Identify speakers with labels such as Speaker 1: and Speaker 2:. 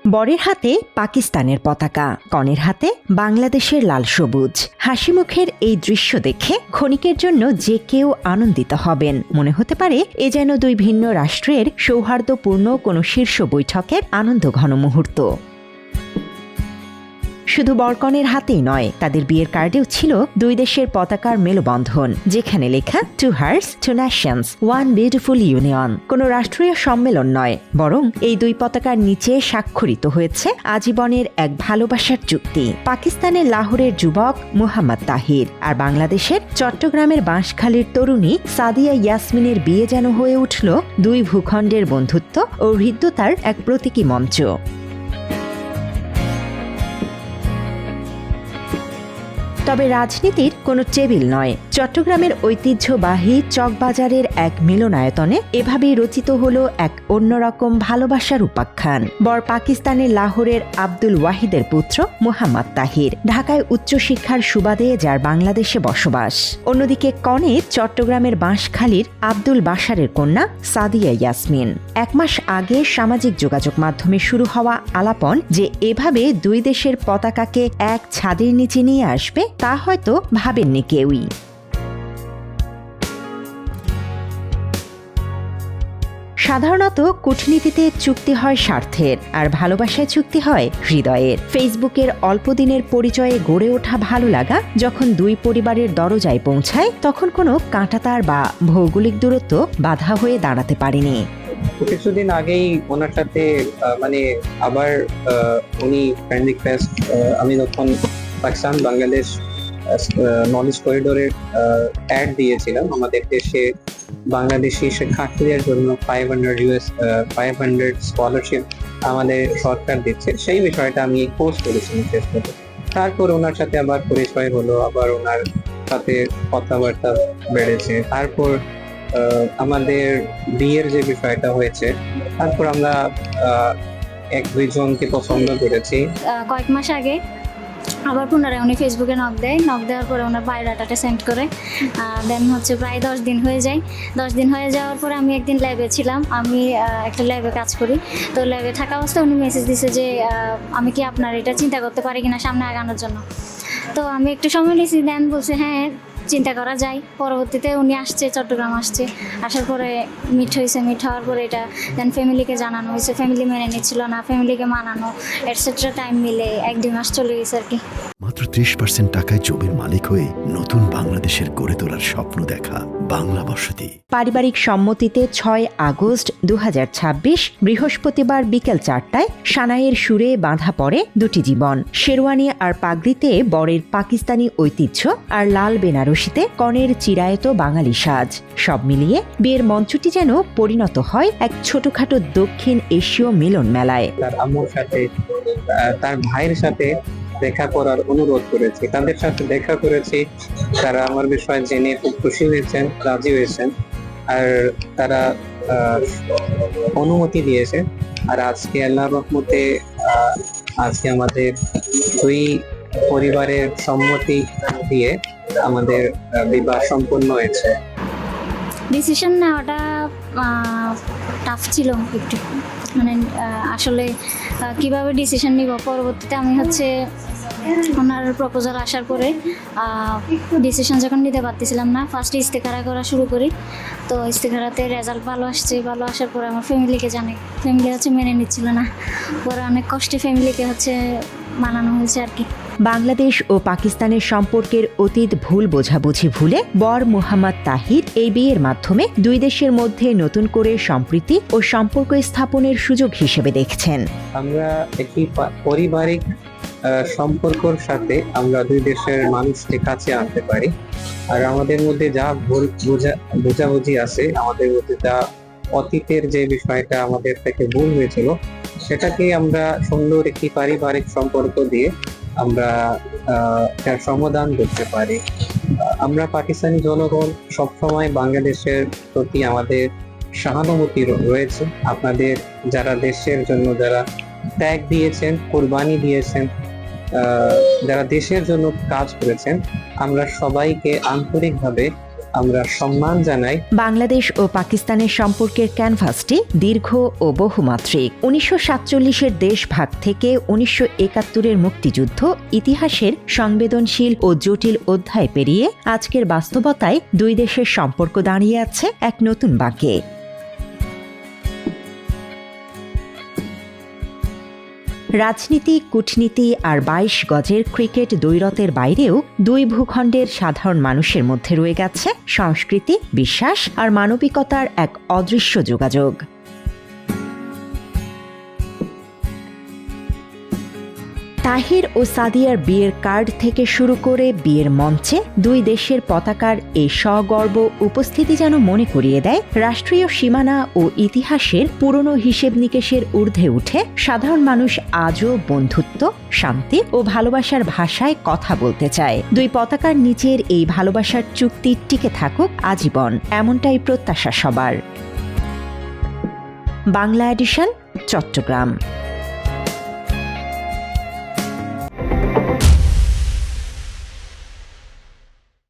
Speaker 1: বরের হাতে পাকিস্তানের পতাকা, কনের হাতে বাংলাদেশের লাল সবুজ। হাসিমুখের এই দৃশ্য দেখে ক্ষণিকের জন্য যে কেউ আনন্দিত হবেন। মনে হতে পারে এ যেন দুই ভিন্ন রাষ্ট্রের সৌহার্দ্যপূর্ণ কোনো শীর্ষ বৈঠকের আনন্দঘন মুহূর্ত। শুধু বরকনের হাতেই নয়, তাদের বিয়ের কার্ডেও ছিল দুই দেশের পতাকার মেলবন্ধন, যেখানে লেখা two hearts two nations one beautiful union. কোনো রাষ্ট্রীয় সম্মেলন নয়, বরং এই দুই পতাকার নিচে স্বাক্ষরিত হয়েছে আজীবনের এক ভালোবাসার চুক্তি। পাকিস্তানের লাহোরের যুবক মুহাম্মদ তাহির আর বাংলাদেশের চট্টগ্রামের বাঁশখালীর তরুণী সাদিয়া ইয়াসমিনের বিয়ে যেন হয়ে উঠল দুই ভূখণ্ডের বন্ধুত্ব ও হৃদ্যতার এক প্রতীকী মঞ্চ। তবে রাজনীতির কোনো টেবিল নয়, চট্টগ্রামের ঐতিহ্যবাহী চকবাজারের এক মিলনায়তনে এভাবেই রচিত হলো এক অন্যরকম ভালোবাসার উপাখ্যান। বর পাকিস্তানের লাহোরের আব্দুল ওয়াহিদের পুত্র মুহাম্মদ তাহির, ঢাকায় উচ্চশিক্ষার সুবাদে যার বাংলাদেশে বসবাস। অন্যদিকে কনে চট্টগ্রামের বাঁশখালীর আব্দুল বাশারের কন্যা সাদিয়া ইয়াসমিন। 1 মাস আগে সামাজিক যোগাযোগ মাধ্যমে শুরু হওয়া আলাপন যে এভাবে দুই দেশের পতাকাকে এক ছাদের নিচে নিয়ে আসবে তা হয়তো ভাবেননি কেউই। সাধারণত কূটনীতিতে চুক্তি হয় স্বার্থের, আর ভালোবাসায় চুক্তি হয় হৃদয়ের। ফেসবুকের অল্প দিনের পরিচয়ে গড়ে ওঠা ভালো লাগা যখন দুই পরিবারের দরজায় পৌঁছায়, তখন কোনো কাঁটাতার বা ভৌগোলিক দূরত্ব বাধা হয়ে দাঁড়াতে পারেনি।
Speaker 2: কিছুদিন আগেই ওনার সাথে আবার উনি ফ্রেন্ড রিকোয়েস্ট, আমি তখন পাকিস্তান বাংলাদেশ নলেজ করিডোরের অ্যাড দিয়েছিলাম আমাদের দেশে বাংলাদেশি শিক্ষার্থীদের জন্য 500 স্কলারশিপ আমাদের সরকার দিচ্ছে, সেই বিষয়টা আমি পোস্ট করেছিলাম ফেসবুকে। তারপর ওনার সাথে আবার পরিচয় হলো, আবার ওনার সাথে কথাবার্তা বেড়েছে। তারপর আমাদের বিয়ের যে বিষয়টা হয়েছে, তারপর আমরা 1-2 জনকে পছন্দ করেছি।
Speaker 3: কয়েক মাস আগে আবার পুনরায় উনি ফেসবুকে নক দেওয়ার পরে ওনার বায়োডাটাটা সেন্ড করে দেন প্রায় 10 দিন হয়ে যায়। 10 দিন হয়ে যাওয়ার পরে আমি একদিন ল্যাবে ছিলাম, আমি একটা ল্যাবে কাজ করি, তো ল্যাবে থাকা অবস্থায় উনি মেসেজ দিছে যে আমি কি আপনার এটা চিন্তা করতে পারি কিনা সামনে আগানোর জন্য। তো আমি একটু সময় নিয়েছি, দেন বলছে হ্যাঁ চিন্তা করা যায়। পরবর্তীতে উনি আসছে, চট্টগ্রাম আসছে, আসার পরে মিট হওয়ার পরে এটা দেন ফ্যামিলিকে জানানো হয়েছে, ফ্যামিলি মেনে নিচ্ছিল না, ফ্যামিলিকে মানানো এটসেট্রা, টাইম মিলে 1-2 মাস চলে গেছে আর কি।
Speaker 4: মাত্র 30% টাকায় জমির মালিক হয়ে নতুন বাংলাদেশের গড়ে তোলার স্বপ্ন দেখা বাংলা বসতি।
Speaker 1: পারিবারিক সম্মতিতে 6 আগস্ট 2026 বৃহস্পতিবার বিকেল 4টায় সানাইয়ের সুরে বাঁধা পড়ে দুটি জীবন। শেরওয়ানি আর পাগড়িতে বরের পাকিস্তানি ঐতিহ্য, আর লাল বেনারসিতে কনের চিরায়ত বাঙালি সাজ। সব মিলিয়ে বিয়ের মঞ্চটি যেন পরিণত হয় এক ছোটখাটো দক্ষিণ এশীয় মিলন মেলায়।
Speaker 2: তার আম্মুর সাথে, তার ভাইয়ের সাথে দেখা করার অনুরোধ করেছি, তাদের সাথে দেখা করেছি। তারা আমার বিষয়ে জেনে খুব খুশি হয়েছেন, রাজি হয়েছেন, আর তারা অনুমতি দিয়েছে। আর আজকে আল্লাহর রহমতে আজকে আমাদের দুই পরিবারের সম্মতি দিয়ে আমাদের বিবাহ সম্পন্ন হয়েছে।
Speaker 3: ডিসিশন নেওয়াটা টাফ ছিল একটু, আসলে কিভাবে ডিসিশন নিব। পরবর্তীতে আমি ওনার প্রপোজাল আসার পরে ডিসিশন যখন নিতে পারতেছিলাম না, ফার্স্ট ইস্তেখারা করা শুরু করি। তো ইস্তেখারাতে রেজাল্ট ভালো আসছে, ভালো আসার পরে আমার ফ্যামিলিকে জানাই, ফ্যামিলি মেনে নিচ্ছিল না, পরে অনেক কষ্টে ফ্যামিলিকে মানানো হয়েছে আর কি।
Speaker 1: বাংলাদেশ ও পাকিস্তানের সম্পর্কের অতীত ভুল বোঝাবুঝি ভুলে বর মুহাম্মদ তাহির এই বিয়ের মাধ্যমে দুই দেশের মধ্যে নতুন করে সম্প্রীতি ও সম্পর্ক স্থাপনের সুযোগ হিসেবে দেখছেন।
Speaker 2: আমরা একটি পারিবারিক সম্পর্কর সাথে আমরা দুই দেশের মানুষকে কাছে আনতে পারি। আর আমাদের মধ্যে যা ভুল বোঝাবুঝি আছে, আমাদের মধ্যে যা অতীতের যে বিষয়টা আমাদের থেকে ভুল হয়েছিল, সেটাকে আমরা সুন্দর একটি পারিবারিক সম্পর্ক দিয়ে আমরা তার সমাধান করতে পারি। আমরা পাকিস্তানি জনগণ সবসময় বাংলাদেশের প্রতি আমাদের সহানুভূতি রয়েছে। আপনাদের যারা দেশের জন্য যারা ত্যাগ দিয়েছেন, কোরবানি দিয়েছেন, যারা দেশের জন্য কাজ করেছেন, আমরা সবাইকে আন্তরিকভাবে আমরা সম্মান জানাই।
Speaker 1: বাংলাদেশ ও পাকিস্তানের সম্পর্কের ক্যানভাসটি দীর্ঘ ও বহুমাত্রিক। 1947-এর দেশভাগ থেকে 1971-এর মুক্তিযুদ্ধ ইতিহাসের সংবেদনশীল ও জটিল অধ্যায় পেরিয়ে আজকের বাস্তবতায় দুই দেশের সম্পর্ক দাঁড়িয়ে আছে এক নতুন বাঁকে। রাজনীতি, কূটনীতি আর 22 গজের ক্রিকেট দ্বৈরথের বাইরেও দুই ভূখণ্ডের সাধারণ মানুষের মধ্যে রয়ে গেছে সংস্কৃতি, বিশ্বাস আর মানবিকতার এক অদৃশ্য যোগাযোগ। তাহির ও সাদিয়ার বিয়ের কার্ড থেকে শুরু করে বিয়ের মঞ্চে দুই দেশের পতাকার এই সগর্ব উপস্থিতি যেন মনে করিয়ে দেয় রাষ্ট্রীয় সীমানা ও ইতিহাসের পুরনো হিসেব নিকেশের ঊর্ধ্বে উঠে সাধারণ মানুষ আজও বন্ধুত্ব, শান্তি ও ভালোবাসার ভাষায় কথা বলতে চায়। দুই পতাকার নিচের এই ভালোবাসার চুক্তি টিকে থাকুক আজীবন, এমনটাই প্রত্যাশা সবার। বাংলা এডিশন, চট্টগ্রাম।